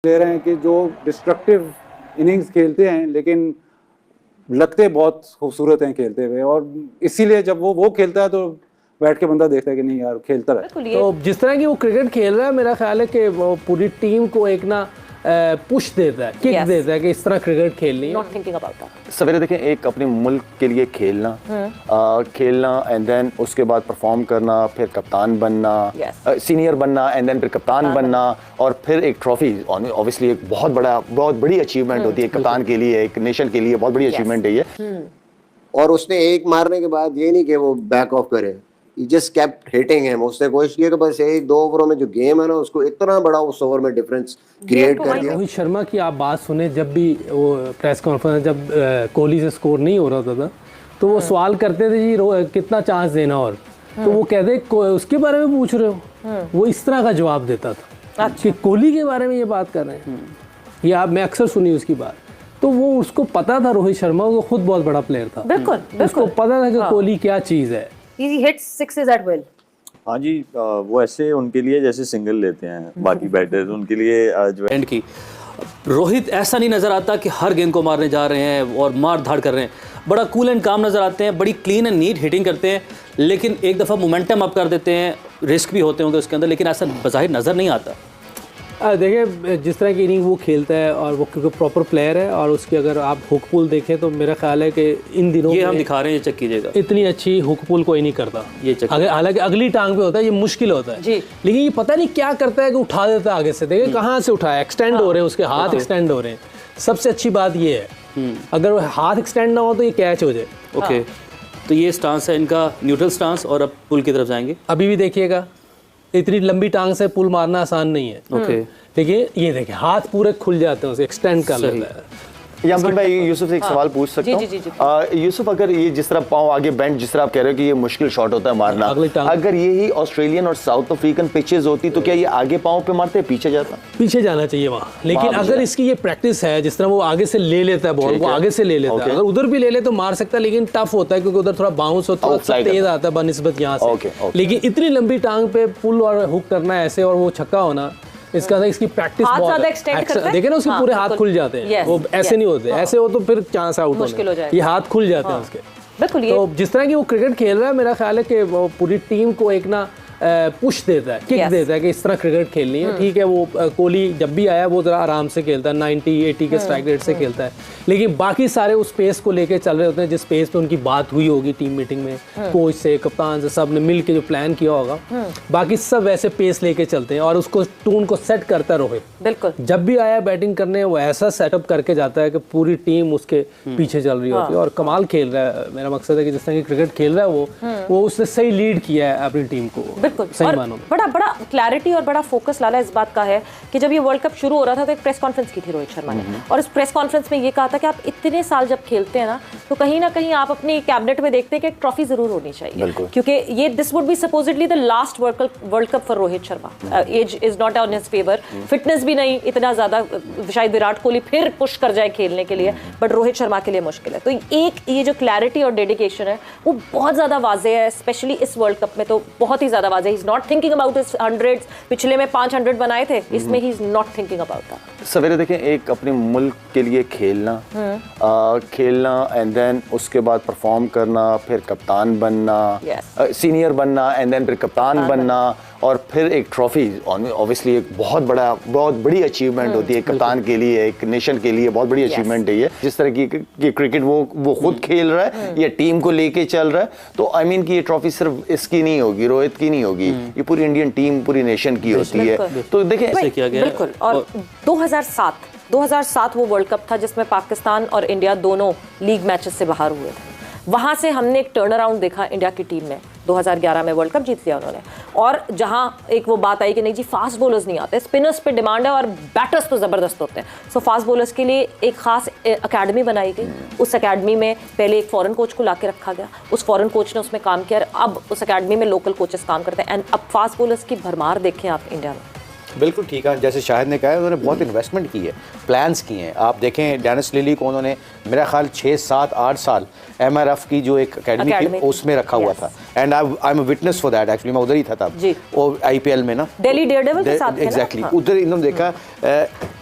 Player हैं कि जो डिस्ट्रक्टिव इनिंग्स खेलते हैं लेकिन लगते बहुत खूबसूरत हैं खेलते हुए, और इसीलिए जब वो खेलता है तो बैठ के बंदा देखता है कि नहीं यार खेलता रहे। तो जिस तरह की वो क्रिकेट खेल रहा है, मेरा ख्याल है कि वो पूरी टीम को एक ना पुश देता है, किक देता है कि इस तरह क्रिकेट खेलनी है। Not thinking about that. सवेरे देखें, एक अपने मुल्क के लिए खेलना एंड देन उसके बाद परफॉर्म करना, फिर कप्तान बनना, सीनियर बनना एंड देन फिर कप्तान बनना, और फिर एक ट्रॉफी ऑब्वियसली एक बहुत बड़ी अचीवमेंट होती है कप्तान के लिए, एक नेशन के लिए बहुत बड़ी अचीवमेंट है ये। और उसने एक मारने के बाद ये नहीं कि वो बैक ऑफ करे, he just kept hitting him। उसने कोशिश की कि बस एक 2 ओवरों में जो गेम है ना उसको इतना बड़ा उस ओवर में डिफरेंस क्रिएट कर दिया। रोहित शर्मा की आप बात सुने, जब भी वो प्रेस कॉन्फ्रेंस जब कोहली से स्कोर नहीं हो रहा था तो वो सवाल करते थे जी कितना चांस देना, और तो वो कहते उसके बारे में पूछ रहे हो, वो इस तरह का जवाब देता था कि कोहली के बारे में ये बात कर रहे हैं। ये आप मैं अक्सर सुनी उसकी बात, तो वो उसको पता था, रोहित शर्मा वो खुद बहुत बड़ा प्लेयर था, बिल्कुल उसको पता था कि कोहली क्या चीज़ है। He hits sixes at will। हाँ जी, वो ऐसे उनके लिए जैसे सिंगल लेते हैं बाकी बैटर्स, उनके लिए जो एंड की रोहित ऐसा नहीं नज़र आता कि हर गेंद को मारने जा रहे हैं और मार धाड़ कर रहे हैं, बड़ा कूल एंड काम नज़र आते हैं, बड़ी क्लीन एंड नीट हिटिंग करते हैं, लेकिन एक दफ़ा मोमेंटम अप कर देते हैं, रिस्क भी होते होंगे उसके अंदर, लेकिन ऐसा बज़ाहिर नज़र नहीं आता। देखिए जिस तरह की इनिंग वो खेलता है, और वो क्योंकि प्रॉपर प्लेयर है, और उसकी अगर आप हुक पुल देखें तो मेरा ख्याल है कि इन दिनों ये हम दिखा रहे हैं, ये चेक कीजिएगा, इतनी अच्छी हुक पुल कोई नहीं करता ये चेक। हालांकि अगली टांग पे होता है, ये मुश्किल होता है जी, लेकिन ये पता नहीं क्या करता है कि उठा देता है आगे से। देखिए कहाँ से उठाया, एक्सटेंड हो रहे हैं उसके हाथ, एक्सटेंड हो रहे हैं। सबसे अच्छी बात ये है, अगर हाथ एक्सटेंड ना हो तो ये कैच हो जाए। ओके, तो ये स्टांस है इनका, न्यूट्रल स्टांस, और अब पुल की तरफ जाएंगे। अभी भी देखिएगा, इतनी लंबी टांग से पुल मारना आसान नहीं है। ओके, देखिए ये देखिए हाथ पूरे खुल जाते हैं, उसे एक्सटेंड कर लेता है। यामिन भाई, यूसुफ से एक सवाल पूछ सकता हूँ? यूसुफ, अगर ये जिस तरह पाँव आगे बेंड, जिस तरह आप कह रहे हो कि ये मुश्किल शॉट होता है मारना, अगर यही ऑस्ट्रेलियन और साउथ अफ्रीकन पिचेस होती तो क्या ये आगे पाँव पे मारते, पीछे जाता? पीछे जाना चाहिए वहाँ, लेकिन अगर इसकी ये प्रैक्टिस है, जिस तरह वो आगे से ले लेता है बॉल को, आगे से ले लेता है, अगर उधर भी ले ले तो मार सकता है, लेकिन टफ होता है क्योंकि उधर थोड़ा बाउंस होता है, तेज आता है बनिस्बत यहाँ से। लेकिन इतनी लंबी टांग पे पुल और हुक करना ऐसे, और वो छक्का होना, इसका इसकी प्रैक्टिस बहुत है। देखे ना उसके पूरे हाथ खुल जाते हैं, वो ऐसे नहीं होते, ऐसे हो तो फिर चांस आउट होने, ये हाथ खुल जाते हैं उसके। तो जिस तरह की वो क्रिकेट खेल रहा है, मेरा ख्याल है कि वो पूरी टीम को एक ना पुश देता है, किक देता है कि इस तरह क्रिकेट खेलनी है। ठीक है, वो कोहली जब भी आया वो जरा आराम से खेलता है, 90-80 के स्ट्राइक रेट से खेलता है, लेकिन बाकी सारे उस पेस को लेके चल रहे होते हैं, जिस पेस पे उनकी बात हुई होगी टीम मीटिंग में, कोच से, कप्तान से, सब ने मिल के जो प्लान किया होगा, बाकी सब वैसे पेस लेके चलते हैं, और उसको टून को सेट करता है रोहित। बिल्कुल, जब भी आया बैटिंग करने वो ऐसा सेटअप करके जाता है कि पूरी टीम उसके पीछे चल रही होती है, और कमाल खेल रहा है। मेरा मकसद है कि जिस तरह की क्रिकेट खेल रहा है वो उसने सही लीड किया है अपनी टीम को। बिल्कुल, सही मानो, बड़ा क्लैरिटी और बड़ा फोकस लाला इस बात का है कि जब ये वर्ल्ड कप शुरू हो रहा था तो एक प्रेस कॉन्फ्रेंस की थी रोहित शर्मा ने, और इस प्रेस कॉन्फ्रेंस में ये कहा था कि आप इतने साल जब खेलते हैं ना, तो कहीं ना कहीं आप अपनी कैबिनेट में देखते हैं कि एक ट्रॉफी जरूर होनी चाहिए, क्योंकि ये this would be supposedly the last world cup for Rohit Sharma. Age is not on his favour, fitness भी नहीं इतना ज्यादा, शायद विराट कोहली फिर पुश कर जाए खेलने के लिए, बट रोहित शर्मा के लिए मुश्किल है। तो एक ये जो क्लैरिटी और डेडिकेशन है वो बहुत ज्यादा वाज़ेह है, स्पेशली इस वर्ल्ड कप में तो बहुत ही ज्यादा वाज़ेह। He is not thinking about his 100s, पिछले में 500 बनाए थे, इसमें he is not thinking about that. सवेरे देखें, एक अपने मुल्क के लिए खेलना एंड देन उसके बाद परफॉर्म करना, फिर कप्तान बनना, सीनियर बनना एंड देन फिर कप्तान बनना, और फिर एक ट्रॉफी ऑब्वियसली एक बहुत बड़ी अचीवमेंट होती है कप्तान के लिए, एक नेशन के लिए बहुत बड़ी अचीवमेंट है ये। जिस तरह की क्रिकेट वो खुद खेल रहा है, ये टीम को लेके चल रहा है, तो आई मीन कि ये ट्रॉफी सिर्फ इसकी नहीं होगी, रोहित की नहीं होगी, ये पूरी इंडियन टीम, पूरी नेशन की होती है। तो देखिए बिल्कुल। और 2007 वो वर्ल्ड कप था जिसमें पाकिस्तान और इंडिया दोनों लीग मैचेस से बाहर हुए थे। वहाँ से हमने एक टर्न अराउंड देखा इंडिया की टीम ने, 2011 में वर्ल्ड कप जीत लिया उन्होंने, और जहाँ एक वो बात आई कि नहीं जी फास्ट बॉलर्स नहीं आते, स्पिनर्स पे डिमांड है और बैटर्स तो ज़बरदस्त होते हैं, सो फास्ट बॉलर्स के लिए एक खास अकेडमी बनाई गई। उस अकेडमी में पहले एक फॉरेन कोच को ला के रखा गया, उस फॉरेन कोच ने उसमें काम किया, अब उस अकेडमी में लोकल कोचेस काम करते हैं, एंड अब फास्ट बॉलर्स की भरमार देखें आप इंडिया में। बिल्कुल ठीक है, जैसे शाहिद ने कहा है, उन्होंने बहुत इन्वेस्टमेंट की है, प्लान्स किए हैं। आप देखें डेनिस लिली को उन्होंने मेरा ख्याल 6, 7, 8 साल MRF की जो एक अकेडमी थी उसमें रखा हुआ था, and I am a witness for that. Actually मैं उधर ही था तब, वो IPL में ना, दिल्ली डेयरडेविल के साथ एग्जैक्टली उधर इन्होंने देखा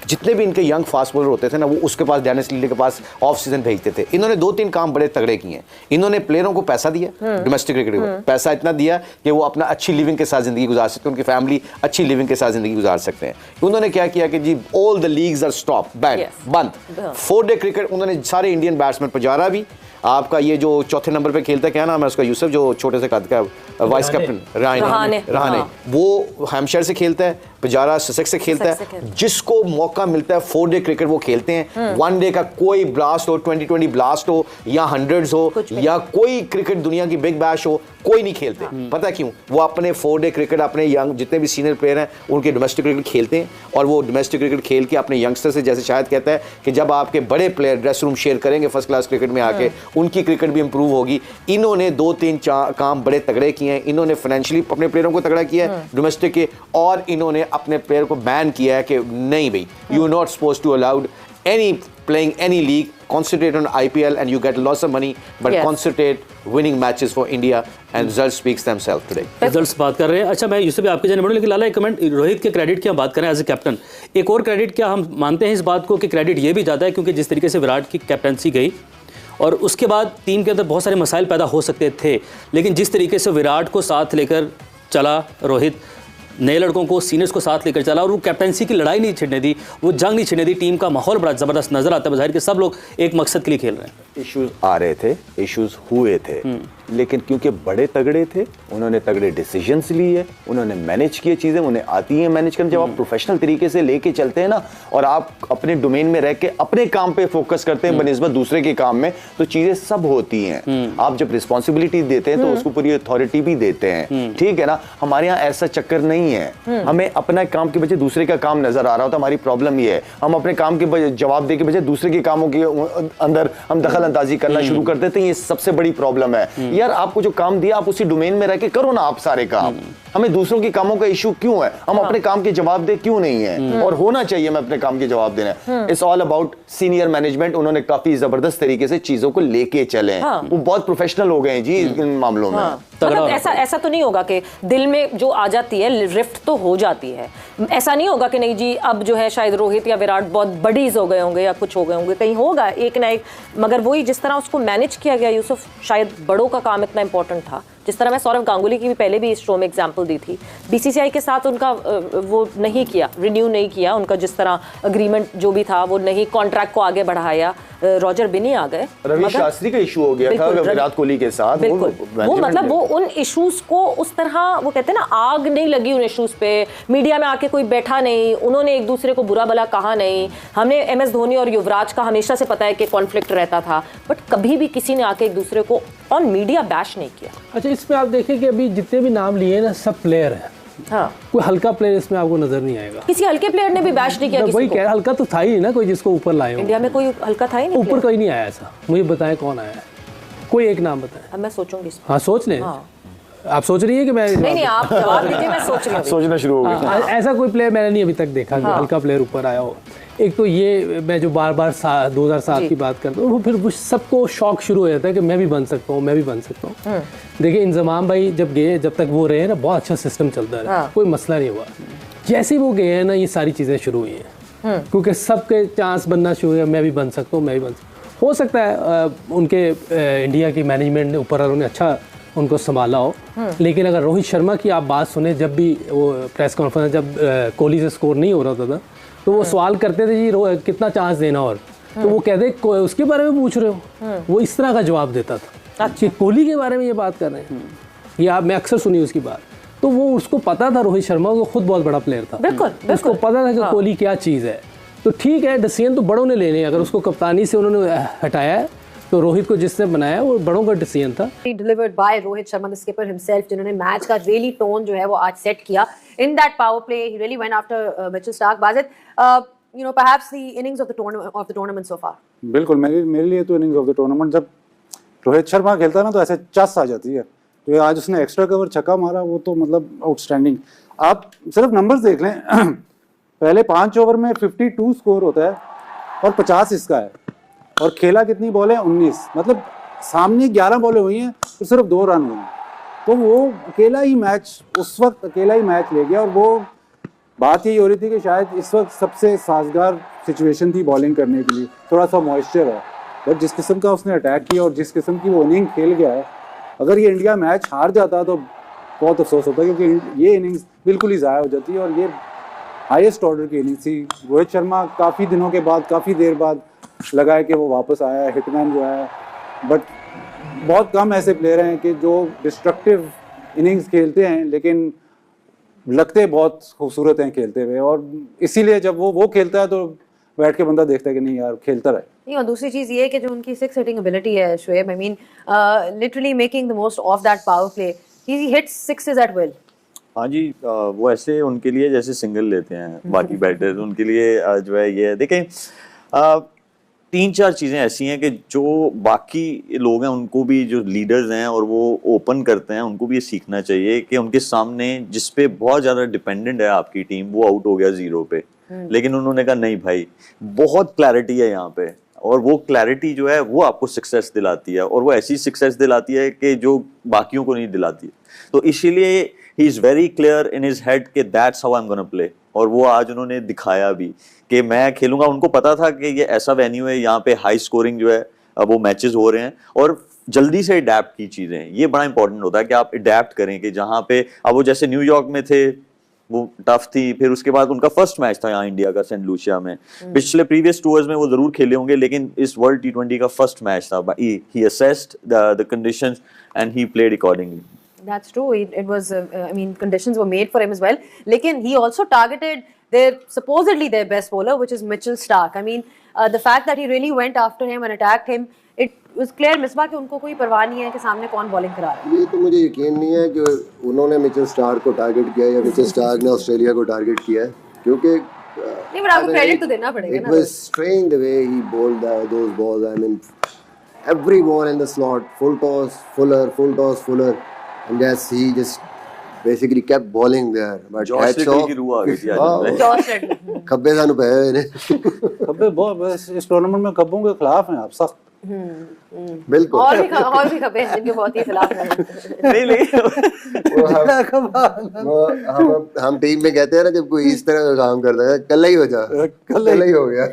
जितने भी इनके यंग फास्ट बॉलर होते थे ना, वो उसके पास, डेनिस लीली के पास ऑफ सीजन भेजते थे। इन्होंने 2-3 काम बड़े तगड़े किए हैं। इन्होंने प्लेयरों को पैसा दिया, डोमेस्टिक क्रिकेट को पैसा इतना दिया कि वो अपना अच्छी लिविंग के साथ जिंदगी गुजार सकते हैं, उनकी फैमिली अच्छी लिविंग के साथ जिंदगी गुजार सकते हैं। उन्होंने क्या किया कि जी all the leagues are stop, ban, बंद। 4 डे क्रिकेट उन्होंने सारे इंडियन बैट्समैन, पुजारा भी, आपका ये जो चौथे नंबर पे खेलता है, क्या नाम है उसका, यूसुफ, जो छोटे से कद का वाइस कैप्टन, रहाने, वो हैम्पशायर से खेलता है, पुजारा ससेक्स से खेलता है। जिसको मौका मिलता है 4 डे क्रिकेट वो खेलते हैं। 1 डे का कोई ब्लास्ट हो, 2020 ब्लास्ट हो या हंड्रेड्स हो या कोई क्रिकेट दुनिया की बिग बैश हो, कोई नहीं खेलते। पता क्यों? वो अपने 4 डे क्रिकेट अपने यंग जितने भी सीनियर प्लेयर हैं उनके डोमेस्टिक क्रिकेट खेलते हैं, और वो डोमेस्टिक क्रिकेट खेल के अपने यंगस्टर से, जैसे शायद कहता है कि जब आपके बड़े प्लेयर ड्रेस रूम शेयर करेंगे फर्स्ट क्लास क्रिकेट में आके, उनकी क्रिकेट भी इंप्रूव होगी। इन्होंने 2-3 काम बड़े तगड़े किए हैं। इन्होंने फाइनेंशियली अपने प्लेयरों को तगड़ा किया है डोमेस्टिक के, और इन्होंने अपने प्लेयर को बैन किया है कि नहीं भाई, you are not supposed to allowed any playing any league, concentrate on IPL and you get lots of money, but concentrate winning matches for India, and results speaks themselves today. Results बात कर रहे हैं। अच्छा, मैं यूसुफ आपके जाने बढ़ूँ, लेकिन लाला एक कमेंट, रोहित के क्रेडिट की हम बात करें एज ए कैप्टन, एक और क्रेडिट क्या हम मानते हैं इस बात को कि क्रेडिट ये भी ज़्यादा है क्योंकि जिस तरीके से विराट की कैप्टनसी गई और उसके बाद टीम के अंदर बहुत सारे मसाइल पैदा हो सकते थे, लेकिन जिस तरीके से विराट को साथ लेकर चला रोहित, नए लड़कों को, सीनियर्स को साथ लेकर चला, और वो कैप्टनसी की लड़ाई नहीं छिड़ने दी, वो जंग नहीं छिड़ने दी, टीम का माहौल बड़ा ज़बरदस्त नजर आता है। ज़ाहिर कि सब लोग एक मकसद के लिए खेल रहे हैं। इश्यूज आ रहे थे, इश्यूज हुए थे, लेकिन क्योंकि बड़े तगड़े थे, उन्होंने तगड़े डिसीजंस लिए, उन्होंने मैनेज किए चीज़ें, उन्हें आती हैं मैनेज करना। जब आप प्रोफेशनल तरीके से लेके चलते हैं ना, और आप अपने डोमेन में रह के अपने काम पे फोकस करते हैं बनिस्बत दूसरे के काम में, तो चीज़ें सब होती हैं। आप जब रिस्पॉन्सिबिलिटी देते हैं तो उसको पूरी अथॉरिटी भी देते हैं, ठीक है ना। हमारे यहाँ ऐसा चक्कर नहीं है। हमें अपना काम के बजाय दूसरे का काम नजर आ रहा होता है। हमारी प्रॉब्लम ये है, हम अपने काम के जवाब दे के बजाय दूसरे के कामों के अंदर हम दखल अंदाजी करना शुरू कर देते हैं। ये सबसे बड़ी प्रॉब्लम है। यार, आपको जो काम दिया आप उसी डोमेन में रह के करो ना आप सारे काम। हमें दूसरों के कामों का इशू क्यों है? हम अपने काम के जवाब दे क्यों नहीं है? और होना चाहिए मैं अपने काम के जवाब देना। It's all about senior management. उन्होंने काफी जबरदस्त तरीके से चीजों को लेके चले, वो बहुत प्रोफेशनल हो गए हैं जी इन मामलों में। मतलब ऐसा तो नहीं होगा कि दिल में जो आ जाती है रिफ्ट तो हो जाती है। ऐसा नहीं होगा कि नहीं जी अब जो है शायद रोहित या विराट बहुत बडीज हो गए होंगे या कुछ हो गए होंगे, कहीं होगा एक ना एक। मगर वही जिस तरह उसको मैनेज किया गया यूसुफ, शायद बड़ों का काम इतना इंपॉर्टेंट था। जिस तरह मैं सौरव गांगुली की भी पहले भी इस शो में एग्जांपल दी थी, बीसीसीआई के साथ उनका वो नहीं किया, रिन्यू नहीं किया उनका, जिस तरह अग्रीमेंट जो भी था वो नहीं, कॉन्ट्रैक्ट को आगे बढ़ाया। रॉजर बिनी आ गए, रवि शास्त्री का इशू हो गया था विराट कोहली के साथ। वो मतलब वो उन इश्यूज को उस तरह, वो कहते हैं ना, आग नहीं लगी उन इश्यूज पे, मीडिया में आके कोई बैठा नहीं, उन्होंने एक दूसरे को बुरा भला कहा नहीं। हमने MS धोनी और युवराज का हमेशा से पता है कि कॉन्फ्लिक्ट रहता था, बट कभी भी किसी ने आके एक दूसरे को ऑन मीडिया बैश नहीं किया। अच्छा, इसमें आप देखें कि अभी जितने भी नाम लिए ना सब प्लेयर हैं। हाँ, कोई हल्का प्लेयर इसमें आपको नजर नहीं आएगा। किसी हल्के प्लेयर ने भी बैश नहीं किया किसी वही को। कह, हल्का तो था ही ना कोई जिसको ऊपर लाए हो। इंडिया में कोई हल्का था ही नहीं, ऊपर कोई नहीं आया ऐसा। मुझे बताएं कौन आया है, कोई एक नाम बताएं। अब मैं सोचूंगी। हाँ, सोच लें। आप सोच रही है कि मैं नहीं, आप जवाब दीजिए, मैं सोच रही हूँ। सोचना शुरू हो गया। ऐसा कोई प्लेयर मैंने नहीं अभी तक देखा कि हल्का प्लेयर ऊपर आया हो। एक तो ये मैं जो बार 2007 की बात करता हूँ, वो फिर सबको शौक शुरू हो जाता है कि मैं भी बन सकता हूँ, मैं भी बन सकता हूँ। देखिए, इंजमाम भाई जब गए, जब तक वो रहे ना, बहुत अच्छा सिस्टम चलता रहा, कोई मसला नहीं हुआ। जैसे ही वो गए हैं ना, ये सारी चीज़ें शुरू हुई हैं, क्योंकि सबके चांस बनना शुरू हुआ, मैं भी बन सकता हूँ, मैं भी बन सकता हूँ। हो सकता है उनके इंडिया की मैनेजमेंट ने ऊपर उन्होंने अच्छा उनको संभाला हो, लेकिन अगर रोहित शर्मा की आप बात सुने, जब भी वो प्रेस कॉन्फ्रेंस, जब कोहली से स्कोर नहीं हो रहा था तो वो सवाल करते थे जी कितना चांस देना, और तो वो कहते उसके बारे में पूछ रहे हो, वो इस तरह का जवाब देता था। अच्छा, कोहली के बारे में ये बात कर रहे हैं, ये मैं अक्सर सुनी उसकी बात। तो वो उसको पता था, रोहित शर्मा को खुद बहुत बड़ा प्लेयर था, उसको पता था कि कोहली क्या चीज़ है। तो ठीक है, डिसीजन तो बड़ों ने लेने, अगर उसको कप्तानी से उन्होंने हटाया है तो रोहित को जिसने बनाया वो बड़ों का डिसीजन था। Delivered by Rohit Sharma the skipper himself, जिन्होंने मैच का रियली टोन जो है वो आज सेट किया in that power play. He really went after Mitchell Starc. Wajid, you know, perhaps the innings of the tournament so far. बिल्कुल, मेरे लिए तो इनिंग्स ऑफ द टूर्नामेंट, जब रोहित शर्मा खेलता है ना तो ऐसे चस आ जाती है। तो आज उसने एक्स्ट्रा कवर छक्का मारा, वो तो मतलब आउटस्टैंडिंग। आप सिर्फ नंबर्स देख लें, पहले 5 ओवर में 52 स्कोर होता है और 50 इसका है, और खेला कितनी बॉलें? 19। मतलब सामने 11 बॉलें हुई हैं तो सिर्फ 2 रन हुए हैं। तो वो अकेला ही मैच, उस वक्त अकेला ही मैच ले गया, और वो बात यही हो रही थी कि शायद इस वक्त सबसे साजगार सिचुएशन थी बॉलिंग करने के लिए, थोड़ा सा मॉइस्चर है, बट जिस किस्म का उसने अटैक किया और जिस किस्म की वो इनिंग खेल गया है, अगर ये इंडिया मैच हार जाता तो बहुत अफसोस होता, क्योंकि ये इनिंग्स बिल्कुल ही ज़ाया हो जाती है और ये हाईएस्ट ऑर्डर की इनिंग्स थी। रोहित शर्मा काफ़ी दिनों के बाद, काफ़ी देर बाद लगा है कि वो वापस आया है, हिटमैन जो है, बट बहुत कम ऐसे प्लेयर हैं कि जो डिस्ट्रक्टिव इनिंग्स खेलते हैं लेकिन लगते बहुत खूबसूरत हैं खेलते हुए, और इसीलिए जब वो खेलता है तो बैठ के बंदा देखता है कि नहीं यार खेलता रहे। नहीं, और दूसरी चीज ये है कि जो उनकी सिक्स हिटिंग एबिलिटी है Shoaib, I mean literally making the most of that power play, he hits sixes at will. हाँ जी, वो ऐसे उनके लिए जैसे सिंगल लेते हैं बाकी बैटर्स, उनके लिए जो है ये देखें, 3-4 चीज़ें ऐसी हैं कि जो बाकी लोग हैं उनको भी, जो लीडर्स हैं और वो ओपन करते हैं, उनको भी ये सीखना चाहिए कि उनके सामने जिस पे बहुत ज़्यादा डिपेंडेंट है आपकी टीम, वो आउट हो गया 0 पे, लेकिन उन्होंने कहा नहीं भाई, बहुत क्लैरिटी है यहाँ पे, और वो क्लैरिटी जो है वो आपको सक्सेस दिलाती है, और वो ऐसी सक्सेस दिलाती है कि जो बाकियों को नहीं दिलाती। तो इसीलिए he is very clear in his head कि that's how I am gonna play, और वो आज उन्होंने दिखाया भी कि मैं खेलूंगा। उनको पता था कि ये ऐसा वेन्यू है, यहाँ पे हाई स्कोरिंग जो है वो मैचेस हो रहे हैं, और जल्दी से अडेप्ट की चीज़ें, ये बड़ा इंपॉर्टेंट होता है कि आप अडेप्ट करें। कि जहाँ पे अब वो जैसे न्यूयॉर्क में थे, वो टफ थी, फिर उसके बाद उनका फर्स्ट मैच था यहाँ इंडिया का सेंट लूसिया में। पिछले प्रीवियस टूर्स में वो जरूर खेले होंगे, लेकिन इस वर्ल्ड T20 का फर्स्ट मैच था। He assessed the conditions and he played accordingly. That's true. It was, I mean, conditions were made for him as well. लेकिन he also targeted supposedly their best bowler, which is Mitchell Starc. I mean, the fact that he really went after him and attacked him, it was clear Misbah कि उनको कोई परवाह नहीं है कि सामने कौन बॉलिंग करा रहा है। ये तो मुझे यकीन नहीं है कि उन्होंने मिचेल स्टार्क को टारगेट किया या मिचेल स्टार्क ने ऑस्ट्रेलिया को टारगेट किया है, क्योंकि नहीं, but आपको क्रेडिट तो देना पड़ेगा ना। It was strange the way he bowled those balls. I mean, every ball in the slot, full toss, fuller, and yes, he just basically kept bowling there. But Josh little की रूह आ गई थी आज। Josh little खब्बे सानू पे ने खब्बे बहुत, बस इस टूर्नामेंट में खब्बों के खिलाफ हैं आप सख्त। बिल्कुल। और भी खब्बे हैं जिनके बहुत ही खिलाफ हैं। नहीं हम टीम में कहते हैं ना, जब कोई इस तरह का काम करता है, कल ही हो जा, कल ही हो गया।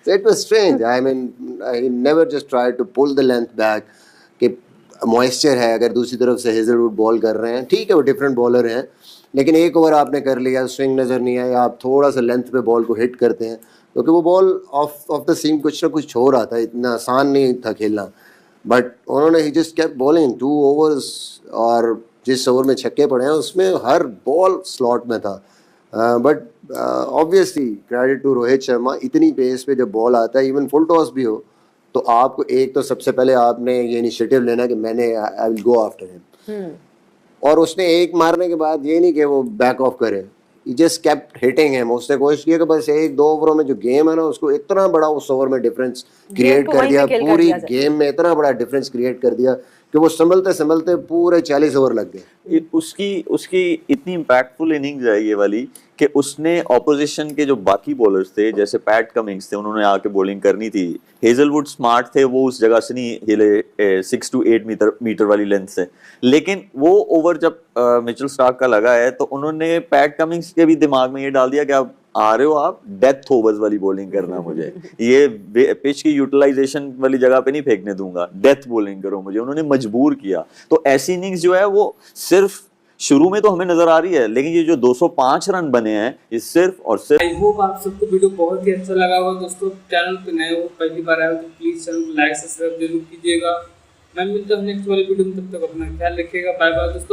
So it was strange. I mean, he never just tried to pull the length back. कि मॉइस्चर है, अगर दूसरी तरफ से हेजलवुड बॉल कर रहे हैं, ठीक है, वो डिफरेंट बॉलर हैं, लेकिन एक ओवर आपने कर लिया, स्विंग नज़र नहीं आया, आप थोड़ा सा लेंथ पे बॉल को हिट करते हैं, क्योंकि वो बॉल ऑफ द सीम कुछ ना कुछ छोड़ रहा था, इतना आसान नहीं था खेलना। बट उन्होंने ही जस्ट केप्ट बॉलिंग 2 overs, और जिस ओवर में छक्के पड़े हैं उसमें हर बॉल स्लॉट में था। But obviously credit to Rohit Sharma, इतनी पेस पे जब बॉल आता है, इवन फुल टॉस भी हो, तो आपको एक तो सबसे पहले आपने ये इनिशिएटिव लेना कि मैंने I will go after him, और उसने एक मारने के बाद ये नहीं कि वो बैक ऑफ करे, ही जस्ट केप्ट हिटिंग हिम। उसने कोशिश की कि बस 1-2 ओवरों में जो गेम है ना, उसको इतना बड़ा उस ओवर में डिफरेंस क्रिएट कर दिया, पूरी गेम में इतना बड़ा डिफरेंस क्रिएट कर दिया कि वो संभलते संभलते पूरे 40 ओवर लग गए। उसकी इतनी इम्पैक्टफुल इनिंग्स है ये वाली कि उसने ऑपोजिशन के जो बाकी बॉलर्स थे, जैसे पैट कमिंग्स थे, उन्होंने आके बॉलिंग करनी थी। हेजलवुड स्मार्ट थे, वो उस जगह से नहीं हिले 6 to 8 मीटर वाली लेंथ से, लेकिन वो ओवर जब मिचेल स्टार्क का लगा है तो उन्होंने पैट कमिंग्स के भी दिमाग में ये डाल दिया कि आप आ रहे हो, आप डेथ ओवर्स वाली बॉलिंग करना, मुझे ये पिच की यूटिलाइजेशन वाली जगह पे नहीं फेंकने दूंगा, डेथ बॉलिंग करो मुझे। उन्होंने मजबूर किया। तो ऐसी इनिंग्स जो है वो सिर्फ शुरू में तो हमें नजर आ रही है, लेकिन ये जो 205 रन बने हैं, ये सिर्फ और सिर्फ। आई होप आप सबको वीडियो बहुत ही अच्छा लगा होगा दोस्तों। चैनल पे नए हो, पहली बार आए हो तो प्लीज चैनल को लाइक सब्सक्राइब जरूर कीजिएगा। मैं मिलता हूँ नेक्स्ट वाली वीडियो में, तब तक अपना ख्याल रखिएगा। बाय बाय दोस्तों।